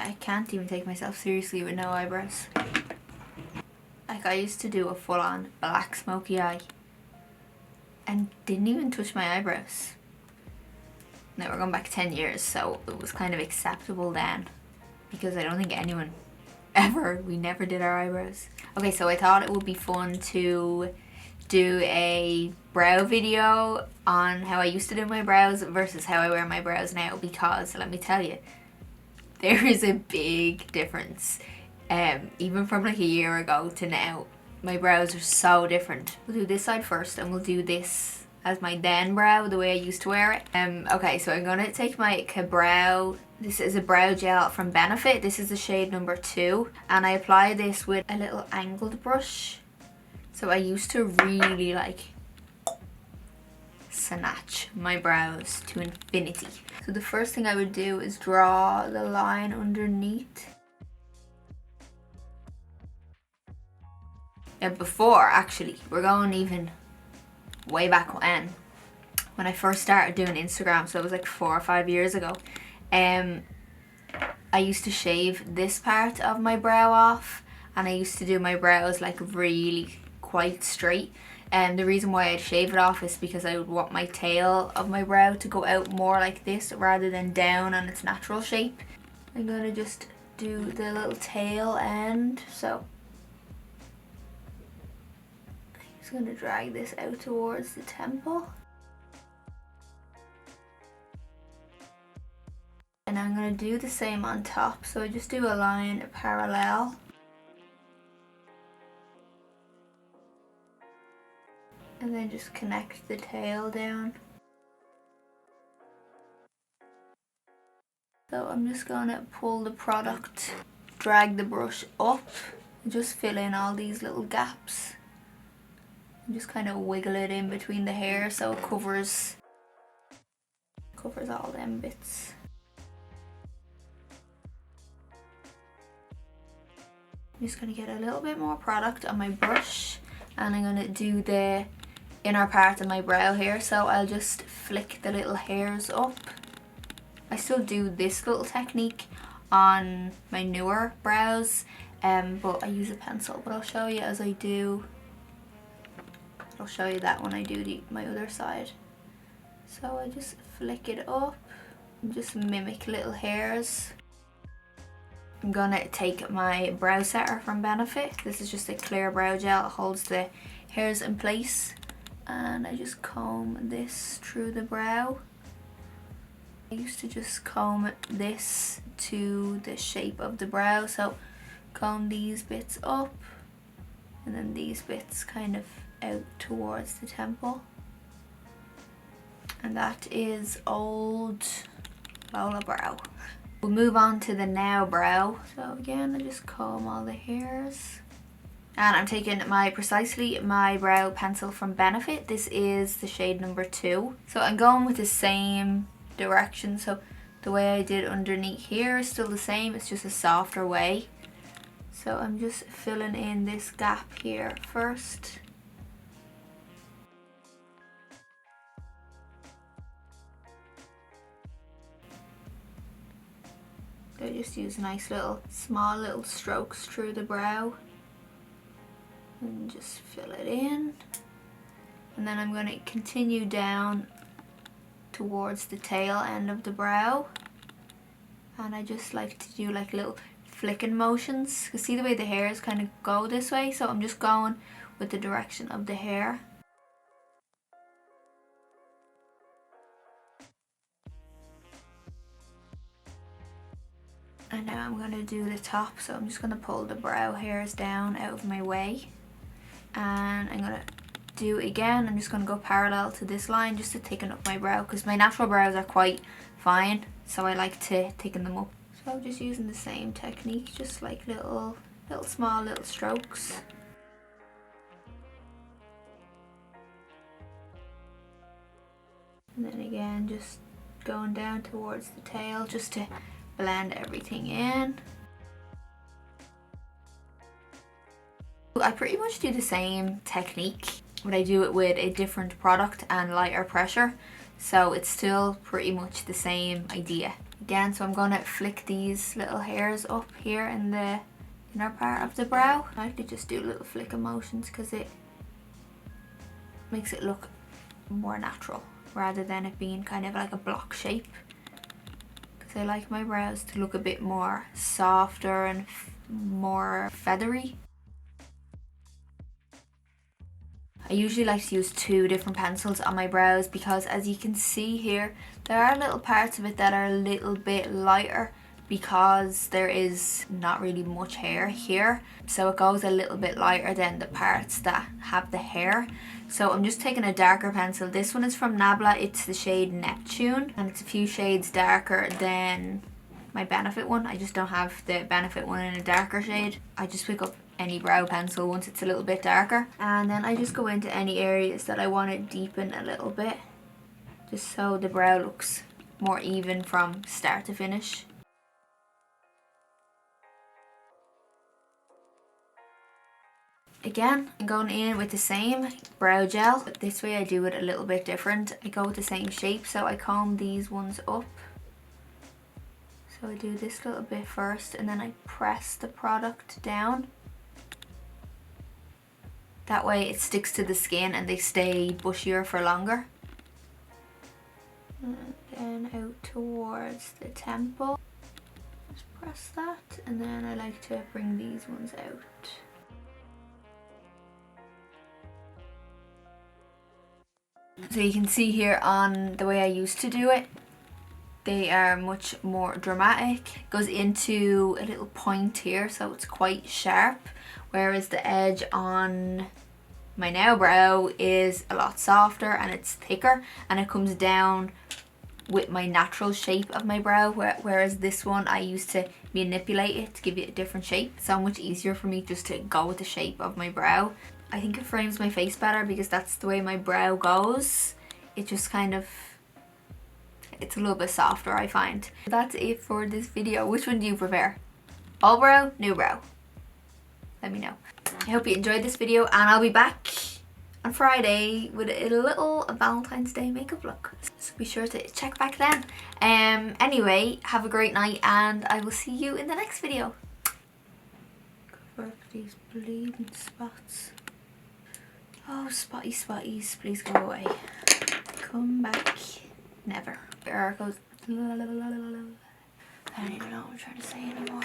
I can't even take myself seriously with no eyebrows. Like, I used to do a full-on black smoky eye and didn't even touch my eyebrows. Now we're going back 10 years, so it was kind of acceptable then, because I don't think anyone we never did our eyebrows. Okay, so I thought it would be fun to do a brow video on how I used to do my brows versus how I wear my brows now, because let me tell you, there is a big difference. Even from like a year ago to now, my brows are so different. We'll do this side first and we'll do this as my then brow, the way I used to wear it. Okay, so I'm gonna take my Ka-Brow. This is a brow gel from Benefit. This is the shade number 2, and I apply this with a little angled brush. So I used to really like snatch my brows to infinity. So the first thing I would do is draw the line underneath. Now before, actually, we're going even way back when I first started doing Instagram, so it was like 4 or 5 years ago, I used to shave this part of my brow off, and I used to do my brows like really quite straight. And the reason why I'd shave it off is because I would want my tail of my brow to go out more like this rather than down on its natural shape. I'm gonna just do the little tail end, so I'm just gonna drag this out towards the temple. And I'm gonna do the same on top, so I just do a line parallel. And then just connect the tail down. So I'm just gonna pull the product, drag the brush up, and just fill in all these little gaps. And just kind of wiggle it in between the hair so it covers all them bits. I'm just going to get a little bit more product on my brush, and I'm going to do the inner part of my brow here, so I'll just flick the little hairs up. I still do this little technique on my newer brows, but I use a pencil, but I'll show you as I do. I'll show you that when I do my other side. So I just flick it up and just mimic little hairs. I'm gonna take my brow setter from Benefit. This is just a clear brow gel. It holds the hairs in place. And I just comb this through the brow. I used to just comb this to the shape of the brow. So comb these bits up and then these bits kind of out towards the temple. And that is old Lola brow. We'll move on to the now brow. So again, I just comb all the hairs. And I'm taking my Precisely My Brow pencil from Benefit. This is the shade number 2. So I'm going with the same direction. So the way I did underneath here is still the same. It's just a softer way. So I'm just filling in this gap here first. I just use nice little, small little strokes through the brow and just fill it in. And then I'm going to continue down towards the tail end of the brow. And I just like to do like little flicking motions. You see the way the hairs kind of go this way? So I'm just going with the direction of the hair. And now I'm going to do the top, so I'm just going to pull the brow hairs down out of my way. And I'm going to do again, I'm just going to go parallel to this line just to thicken up my brow, because my natural brows are quite fine, so I like to thicken them up. So I'm just using the same technique, just like little small little strokes. And then again, just going down towards the tail just to blend everything in. I pretty much do the same technique, but I do it with a different product and lighter pressure, so it's still pretty much the same idea. Again, so I'm going to flick these little hairs up here in the inner part of the brow. I like to just do little flicker motions because it makes it look more natural rather than it being kind of like a block shape. Because I like my brows to look a bit more softer and more feathery. I usually like to use 2 different pencils on my brows because, as you can see here, there are little parts of it that are a little bit lighter because there is not really much hair here, so it goes a little bit lighter than the parts that have the hair. So I'm just taking a darker pencil. This one is from Nabla. It's the shade Neptune, and it's a few shades darker than my Benefit one. I just don't have the Benefit one in a darker shade. I just pick up any brow pencil once it's a little bit darker, and then I just go into any areas that I want to deepen a little bit, just so the brow looks more even from start to finish. Again, I'm going in with the same brow gel, but this way I do it a little bit different. I go with the same shape, so I comb these ones up. So I do this little bit first, and then I press the product down. That way it sticks to the skin and they stay bushier for longer. And then out towards the temple. Just press that, and then I like to bring these ones out. So you can see here on the way I used to do it, they are much more dramatic. It goes into a little point here, so it's quite sharp, whereas the edge on my now brow is a lot softer and it's thicker, and it comes down with my natural shape of my brow, whereas this one I used to manipulate it to give it a different shape. It's so much easier for me just to go with the shape of my brow. I think it frames my face better because that's the way my brow goes. It just kind of, it's a little bit softer, I find. That's it for this video. Which one do you prefer? Old brow, new brow? Let me know. I hope you enjoyed this video, and I'll be back on Friday with a little Valentine's Day makeup look. So be sure to check back then. Anyway, have a great night, and I will see you in the next video. Cover up these bleeding spots. Oh, spotty spotties, please go away. Come back. Never. There it goes. I don't even know what I'm trying to say anymore.